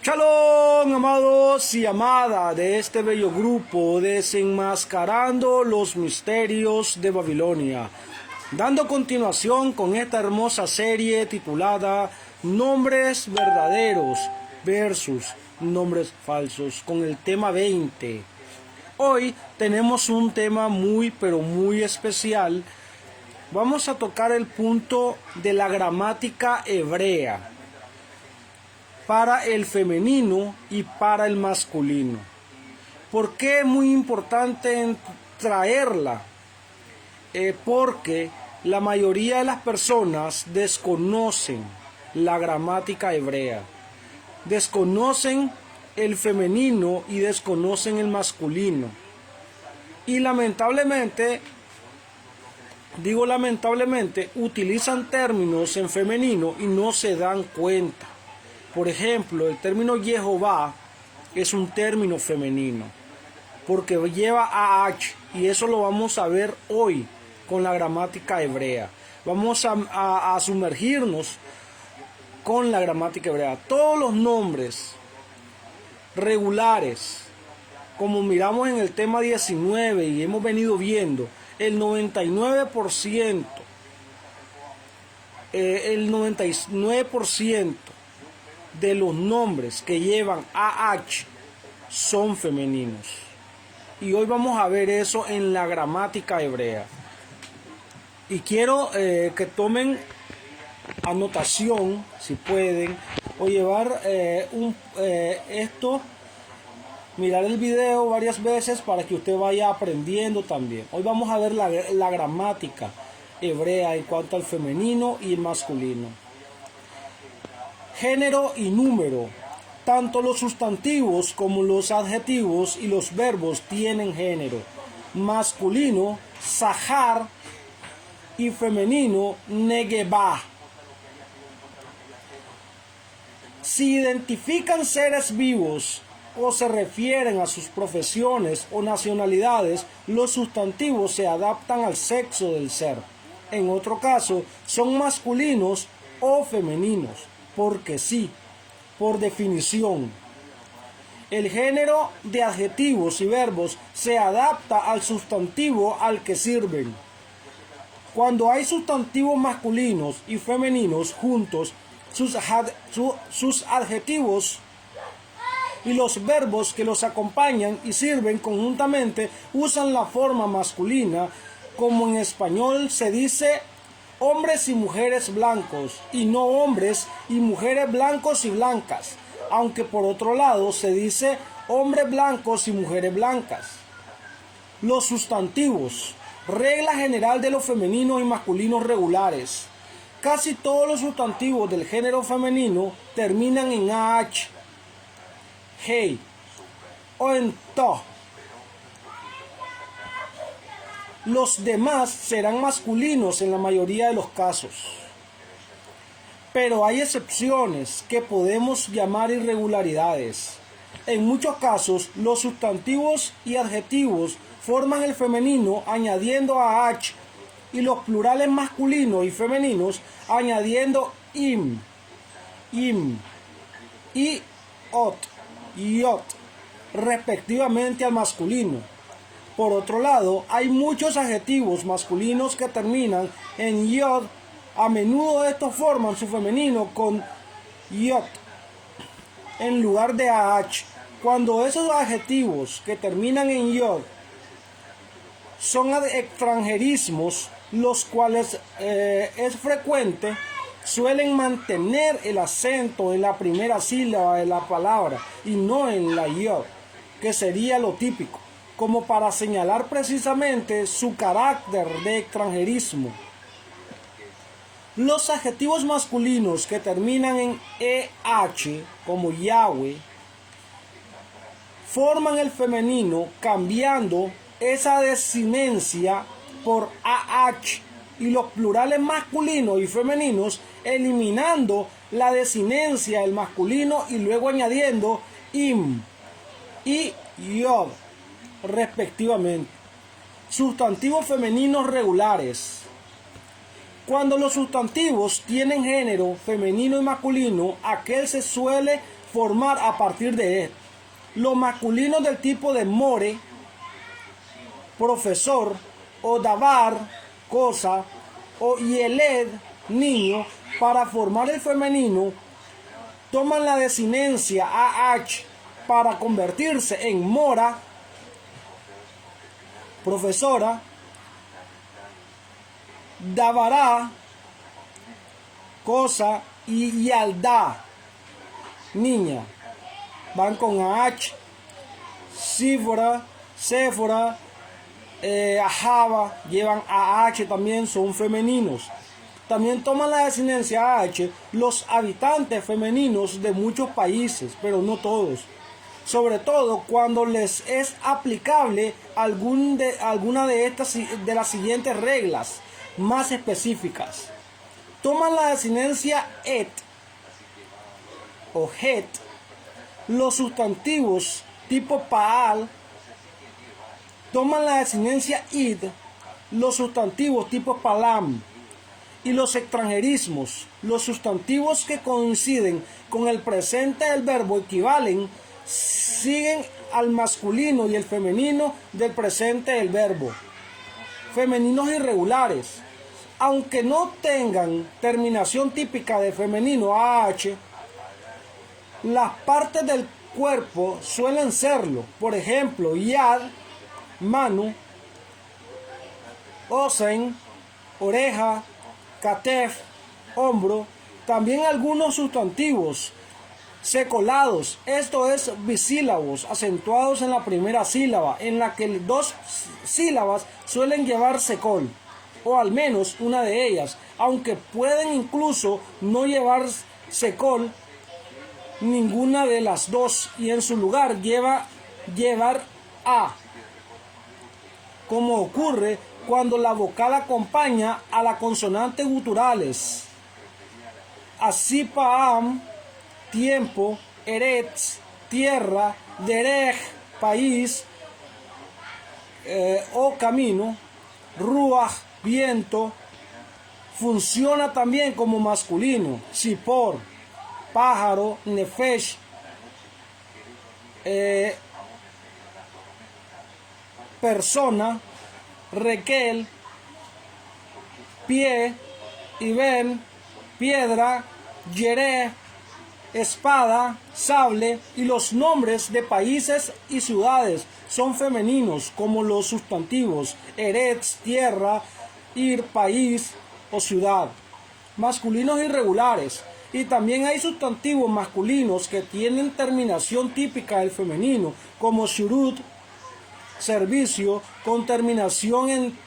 Shalom, amados y amadas de este bello grupo desenmascarando los misterios de Babilonia, dando continuación con esta hermosa serie titulada Nombres verdaderos versus nombres falsos, con el tema 20. Hoy tenemos un tema muy especial. Vamos a tocar el punto de la gramática hebrea para el femenino y para el masculino. ¿Por qué es muy importante traerla? Porque la mayoría de las personas desconocen la gramática hebrea, desconocen el femenino y desconocen el masculino. Y lamentablemente, utilizan términos en femenino y no se dan cuenta. Por ejemplo, el término Jehová es un término femenino porque lleva AH, y eso lo vamos a ver hoy con la gramática hebrea. Vamos a sumergirnos con la gramática hebrea. Todos los nombres regulares, como miramos en el tema 19 y hemos venido viendo, el 99% de los nombres que llevan AH son femeninos. Y hoy vamos a ver eso en la gramática hebrea. Y quiero que tomen anotación, si pueden, o llevar mirar el video varias veces para que usted vaya aprendiendo también. Hoy vamos a ver la gramática hebrea en cuanto al femenino y el masculino. Género y número. Tanto los sustantivos como los adjetivos y los verbos tienen género. Masculino, Sahar, y femenino, Negebah. Si identifican seres vivos o se refieren a sus profesiones o nacionalidades, los sustantivos se adaptan al sexo del ser. En otro caso, son masculinos o femeninos, porque sí, por definición. El género de adjetivos y verbos se adapta al sustantivo al que sirven. Cuando hay sustantivos masculinos y femeninos juntos, sus adjetivos y los verbos que los acompañan y sirven conjuntamente usan la forma masculina, como en español se dice hombres y mujeres blancos, y no hombres y mujeres blancos y blancas, aunque por otro lado se dice hombres blancos y mujeres blancas. Los sustantivos, regla general de los femeninos y masculinos regulares. Casi todos los sustantivos del género femenino terminan en AH, hey o en to. Los demás serán masculinos en la mayoría de los casos. Pero hay excepciones que podemos llamar irregularidades. En muchos casos, los sustantivos y adjetivos forman el femenino añadiendo AH y los plurales masculinos y femeninos añadiendo im y ot, respectivamente al masculino. Por otro lado, hay muchos adjetivos masculinos que terminan en yod. A menudo estos forman su femenino con yot en lugar de AH. Cuando esos adjetivos que terminan en yod son extranjerismos, los cuales es frecuente, suelen mantener el acento en la primera sílaba de la palabra y no en la yod, que sería lo típico, como para señalar precisamente su carácter de extranjerismo. Los adjetivos masculinos que terminan en EH, como Yahweh, forman el femenino cambiando esa desinencia por AH, y los plurales masculinos y femeninos eliminando la desinencia del masculino y luego añadiendo im y yod respectivamente. Sustantivos femeninos regulares. Cuando los sustantivos tienen género femenino y masculino, aquel se suele formar a partir de él. Los masculinos del tipo de more, profesor, o davar, cosa, o yeled, niño, para formar el femenino, toman la desinencia AH para convertirse en mora, profesora, davará, cosa, y yaldá, niña. Van con AH, sífora, séfora, ajaba, llevan AH también, son femeninos. También toman la desinencia AH los habitantes femeninos de muchos países, pero no todos. Sobre todo cuando les es aplicable alguna de las siguientes reglas más específicas. Toman la desinencia et o het los sustantivos tipo paal. Toman la desinencia id los sustantivos tipo palam. Y los extranjerismos, los sustantivos que coinciden con el presente del verbo equivalen, siguen al masculino y el femenino del presente del verbo. Femeninos irregulares, aunque no tengan terminación típica de femenino AH, las partes del cuerpo suelen serlo. Por ejemplo, yad, mano, osen, oreja, catef, hombro. También algunos sustantivos secolados, esto es bisílabos, acentuados en la primera sílaba, en la que dos sílabas suelen llevar secol, o al menos una de ellas, aunque pueden incluso no llevar secol ninguna de las dos, y en su lugar llevar a, como ocurre cuando la vocal acompaña a la consonante guturales. Así paam, tiempo, eretz, tierra, derech, país, o camino, ruach, viento, funciona también como masculino. Sipor, pájaro, nefesh, persona, requel, pie, iben, piedra, yeré, espada, sable, y los nombres de países y ciudades son femeninos, como los sustantivos eretz, tierra, ir, país o ciudad. Masculinos irregulares. Y también hay sustantivos masculinos que tienen terminación típica del femenino, como shurut, servicio, con terminación en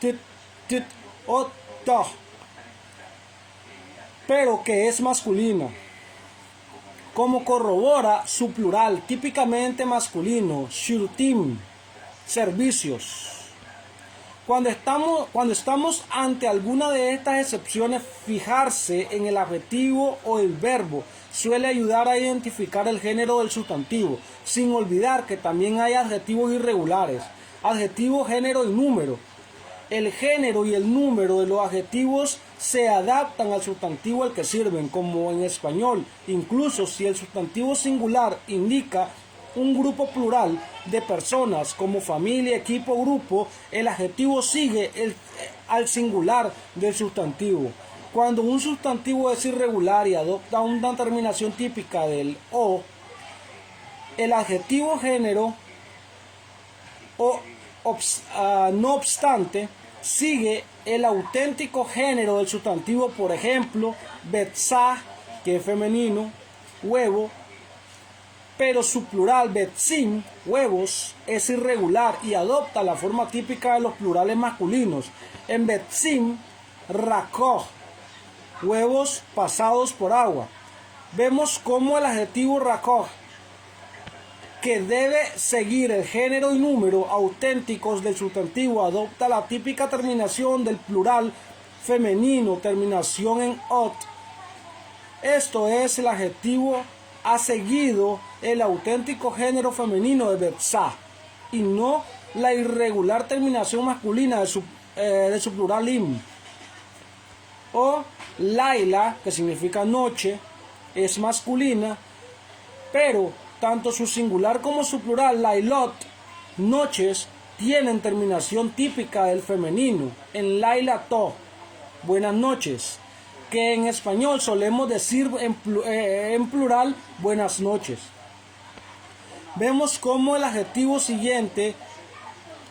tit, tit o to, pero que es masculina, como corrobora su plural típicamente masculino, shurtim, servicios. Cuando estamos ante alguna de estas excepciones, fijarse en el adjetivo o el verbo suele ayudar a identificar el género del sustantivo, sin olvidar que también hay adjetivos irregulares, adjetivo, género y número. El género y el número de los adjetivos se adaptan al sustantivo al que sirven, como en español. Incluso si el sustantivo singular indica un grupo plural de personas como familia, equipo, grupo, el adjetivo sigue al singular del sustantivo. Cuando un sustantivo es irregular y adopta una terminación típica del o, el adjetivo género no obstante sigue el auténtico género del sustantivo. Por ejemplo, betzah, que es femenino, huevo, pero su plural betzim, huevos, es irregular y adopta la forma típica de los plurales masculinos. En betzim, rakoh, huevos pasados por agua. Vemos cómo el adjetivo rakoh, que debe seguir el género y número auténticos del sustantivo, adopta la típica terminación del plural femenino, terminación en ot. Esto es, el adjetivo ha seguido el auténtico género femenino de betzah y no la irregular terminación masculina de su plural im. O Laila, que significa noche, es masculina, pero tanto su singular como su plural, Lailot, noches, tienen terminación típica del femenino, en Lailato, buenas noches, que en español solemos decir en plural buenas noches. Vemos cómo el adjetivo siguiente,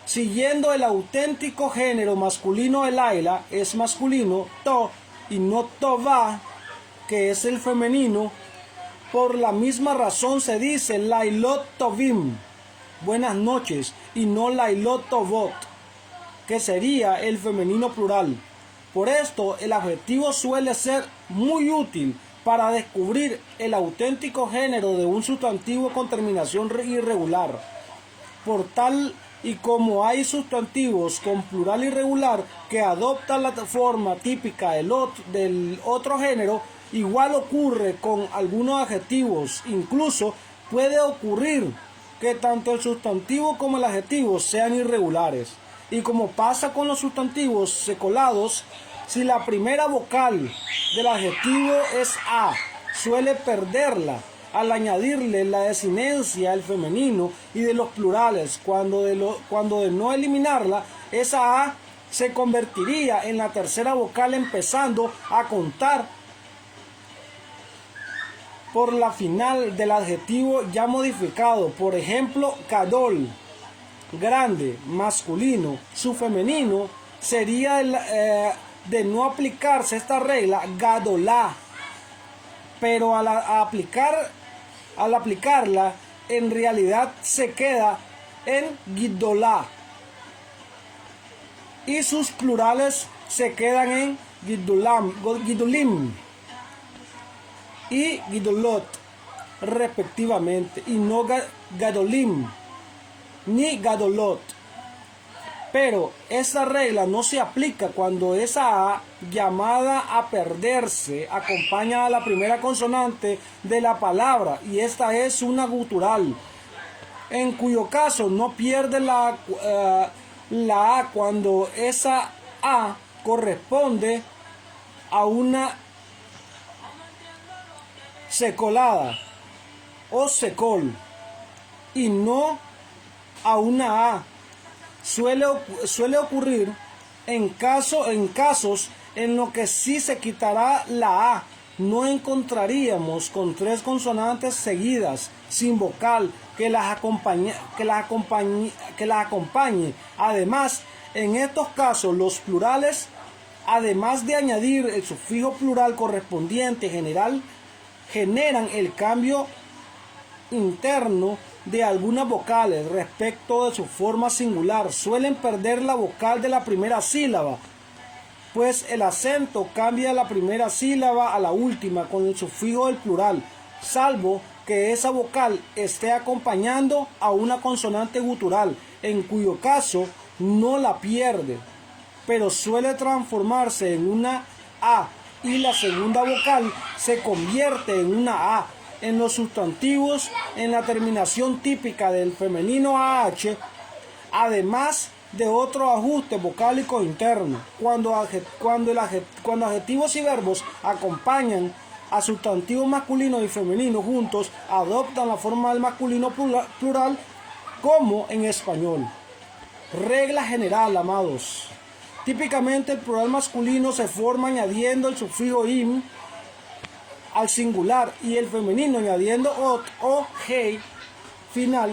siguiendo el auténtico género masculino de Laila, es masculino, to, y no tova, que es el femenino. Por la misma razón se dice Lailot tovim, buenas noches, y no Lailot tovot, que sería el femenino plural. Por esto, el adjetivo suele ser muy útil para descubrir el auténtico género de un sustantivo con terminación irregular. Por tal y como hay sustantivos con plural irregular que adoptan la forma típica del otro género, igual ocurre con algunos adjetivos. Incluso puede ocurrir que tanto el sustantivo como el adjetivo sean irregulares. Y como pasa con los sustantivos secolados, si la primera vocal del adjetivo es A, suele perderla al añadirle la desinencia al femenino y de los plurales. Cuando de no eliminarla, esa A se convertiría en la tercera vocal, empezando a contar por la final del adjetivo ya modificado. Por ejemplo, Gadol, grande, masculino. Su femenino sería de no aplicarse esta regla, Gadolá, pero al aplicarla en realidad se queda en Gidolá y sus plurales se quedan en Gidolim y Gidolot respectivamente, y no Gadolim ni Gadolot. Pero esa regla no se aplica cuando esa A llamada a perderse acompaña a la primera consonante de la palabra y esta es una gutural, en cuyo caso no pierde la A cuando esa A corresponde a una secolada o secol y no a una A. Suele ocurrir en casos en los que si se quitará la A, no encontraríamos con tres consonantes seguidas sin vocal que las acompañe. Además, en estos casos los plurales, además de añadir el sufijo plural correspondiente generan el cambio interno de algunas vocales respecto de su forma singular. Suelen perder la vocal de la primera sílaba, pues el acento cambia de la primera sílaba a la última con el sufijo del plural, salvo que esa vocal esté acompañando a una consonante gutural, en cuyo caso no la pierde, pero suele transformarse en una A y la segunda vocal se convierte en una A. En los sustantivos, en la terminación típica del femenino AH, además de otros ajustes vocálicos internos, cuando adjetivos y verbos acompañan a sustantivos masculinos y femeninos juntos, adoptan la forma del masculino plural como en español. Regla general, amados. Típicamente el plural masculino se forma añadiendo el sufijo im al singular y el femenino añadiendo ot o hey final,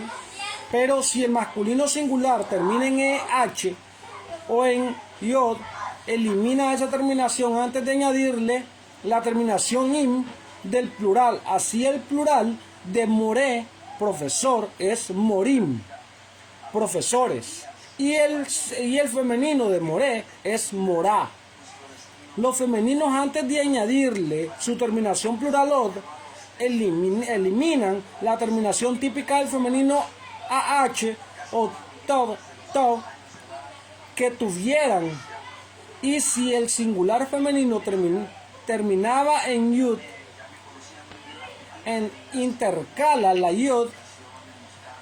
pero si el masculino singular termina en EH o en yod, elimina esa terminación antes de añadirle la terminación im del plural. Así el plural de moré, profesor, es morim, profesores, y el femenino de moré es morá. Los femeninos, antes de añadirle su terminación plural od, eliminan la terminación típica del femenino AH o to que tuvieran, y si el singular femenino terminaba en yud, intercala la yod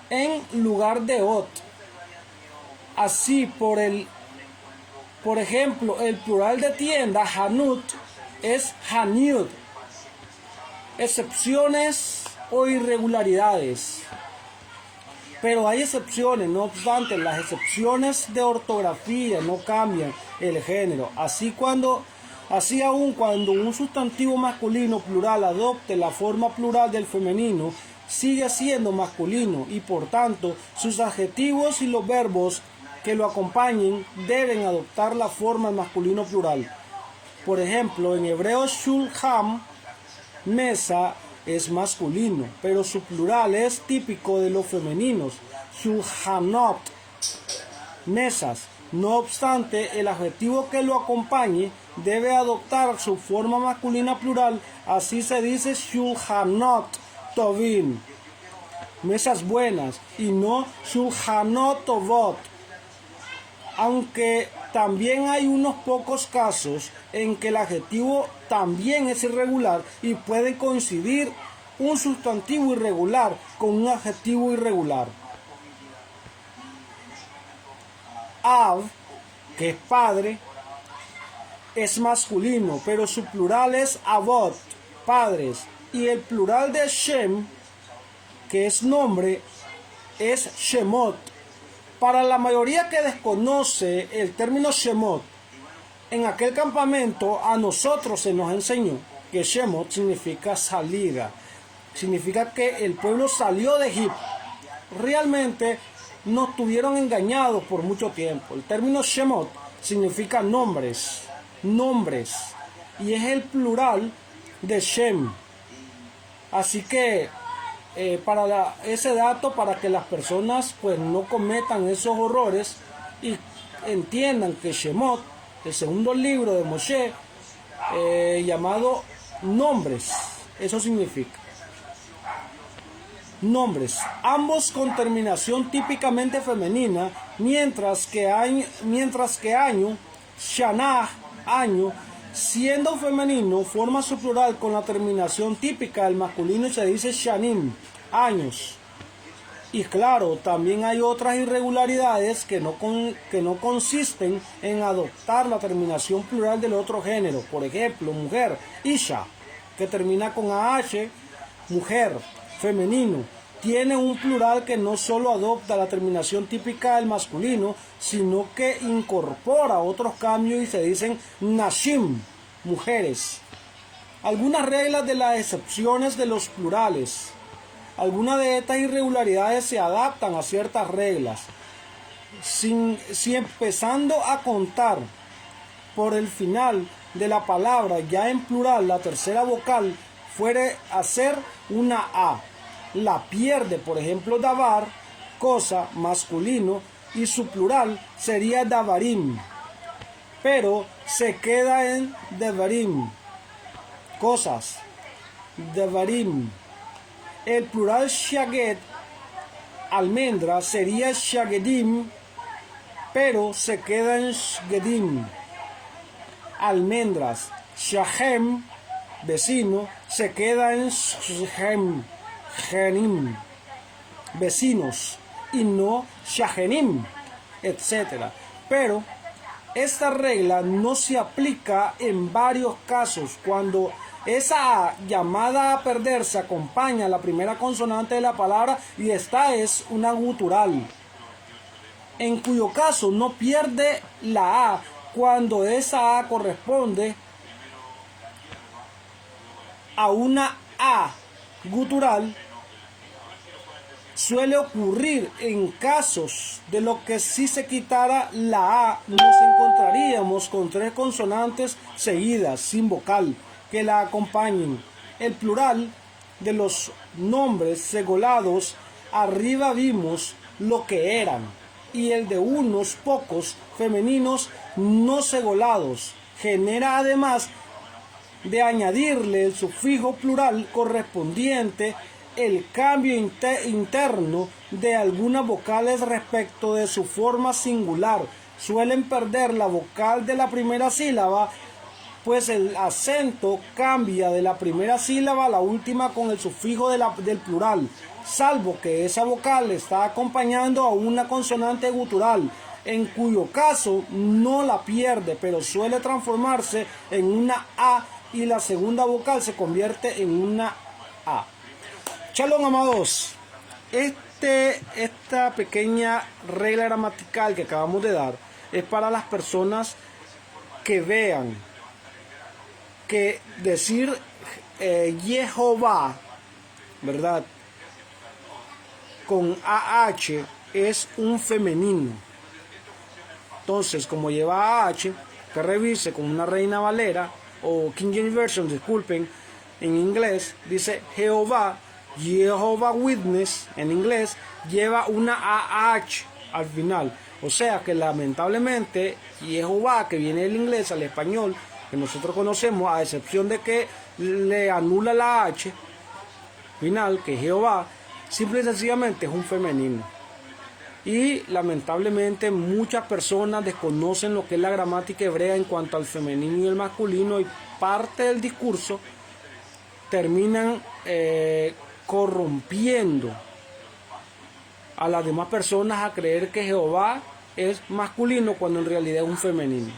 en lugar de ot. Así, por el Por ejemplo, el plural de tienda, hanut, es haniut. Excepciones o irregularidades. Pero hay excepciones, no obstante, las excepciones de ortografía no cambian el género. Así aun cuando un sustantivo masculino plural adopte la forma plural del femenino, sigue siendo masculino y por tanto sus adjetivos y los verbos que lo acompañen deben adoptar la forma masculino plural. Por ejemplo, en hebreo shulham, mesa, es masculino, pero su plural es típico de los femeninos, shulhanot, mesas. No obstante, el adjetivo que lo acompañe debe adoptar su forma masculina plural, así se dice shulhanot tovim, mesas buenas, y no shulhanot tovot. Aunque también hay unos pocos casos en que el adjetivo también es irregular y puede coincidir un sustantivo irregular con un adjetivo irregular. Av, que es padre, es masculino, pero su plural es avot, padres, y el plural de Shem, que es nombre, es Shemot. Para la mayoría que desconoce el término Shemot, en aquel campamento a nosotros se nos enseñó que Shemot significa salida, significa que el pueblo salió de Egipto. Realmente nos tuvieron engañados por mucho tiempo. El término Shemot significa nombres, y es el plural de Shem. Así que ese dato, para que las personas pues no cometan esos horrores y entiendan que Shemot, el segundo libro de Moshe, llamado nombres, eso significa nombres, ambos con terminación típicamente femenina, mientras que año, shanah, año, siendo femenino, forma su plural con la terminación típica del masculino y se dice shanim, años. Y claro, también hay otras irregularidades que no consisten en adoptar la terminación plural del otro género. Por ejemplo, mujer, isha, que termina con ah, mujer, femenino. Tiene un plural que no solo adopta la terminación típica del masculino, sino que incorpora otros cambios y se dicen nashim, mujeres. Algunas reglas de las excepciones de los plurales. Algunas de estas irregularidades se adaptan a ciertas reglas. Si empezando a contar por el final de la palabra, ya en plural, la tercera vocal fuere a ser una A, la pierde. Por ejemplo, davar, cosa, masculino, y su plural sería davarim, pero se queda en devarim, cosas, devarim. El plural shaget, almendra, sería shagedim, pero se queda en shgedim, almendras. Shahem, vecino, se queda en shem, genim, vecinos, y no shahenim, etc. Pero esta regla no se aplica en varios casos cuando esa A llamada a perderse acompaña la primera consonante de la palabra y esta es una gutural, en cuyo caso no pierde la A cuando esa A corresponde a una A gutural. Suele ocurrir en casos de lo que si se quitara la A nos encontraríamos con tres consonantes seguidas sin vocal que la acompañen. El plural de los nombres segolados arriba vimos lo que eran, y el de unos pocos femeninos no segolados genera, además de añadirle el sufijo plural correspondiente, el cambio interno de algunas vocales respecto de su forma singular. Suelen perder la vocal de la primera sílaba, pues el acento cambia de la primera sílaba a la última con el sufijo del plural, salvo que esa vocal está acompañando a una consonante gutural. en cuyo caso no la pierde, pero suele transformarse en una A y la segunda vocal se convierte en una A. Shalom, amados. Esta pequeña regla gramatical que acabamos de dar es para las personas que vean que decir Jehová, ¿verdad?, con AH es un femenino. Entonces, como lleva AH, que revise con una Reina Valera o King James Version, disculpen, en inglés dice Jehová, Jehovah Witness en inglés lleva una AH al final. O sea que lamentablemente Jehová, que viene del inglés al español, que nosotros conocemos, a excepción de que le anula la H final, que Jehová, simple y sencillamente es un femenino. Y lamentablemente muchas personas desconocen lo que es la gramática hebrea en cuanto al femenino y el masculino, y parte del discurso terminan corrompiendo a las demás personas a creer que Jehová es masculino cuando en realidad es un femenino.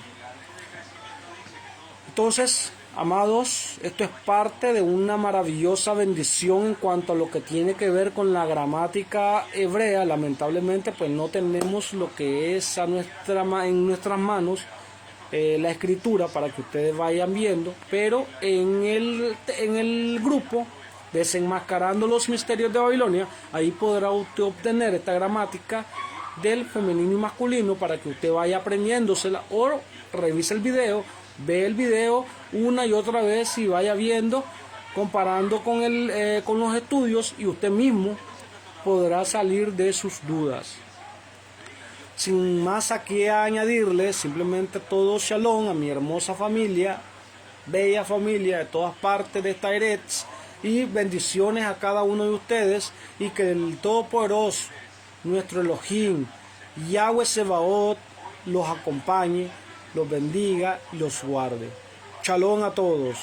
Entonces, amados, esto es parte de una maravillosa bendición en cuanto a lo que tiene que ver con la gramática hebrea. Lamentablemente, pues no tenemos lo que es en nuestras manos la escritura para que ustedes vayan viendo, pero en el grupo Desenmascarando los Misterios de Babilonia, ahí podrá usted obtener esta gramática del femenino y masculino para que usted vaya aprendiéndosela, o revise el video, ve el video una y otra vez y vaya viendo, comparando con los estudios, y usted mismo podrá salir de sus dudas. Sin más aquí a añadirles, simplemente todo shalom a mi hermosa familia, bella familia de todas partes de esta Eretz, y bendiciones a cada uno de ustedes, y que el Todopoderoso, nuestro Elohim, Yahweh Sebaot, los acompañe, los bendiga y los guarde. Shalom a todos.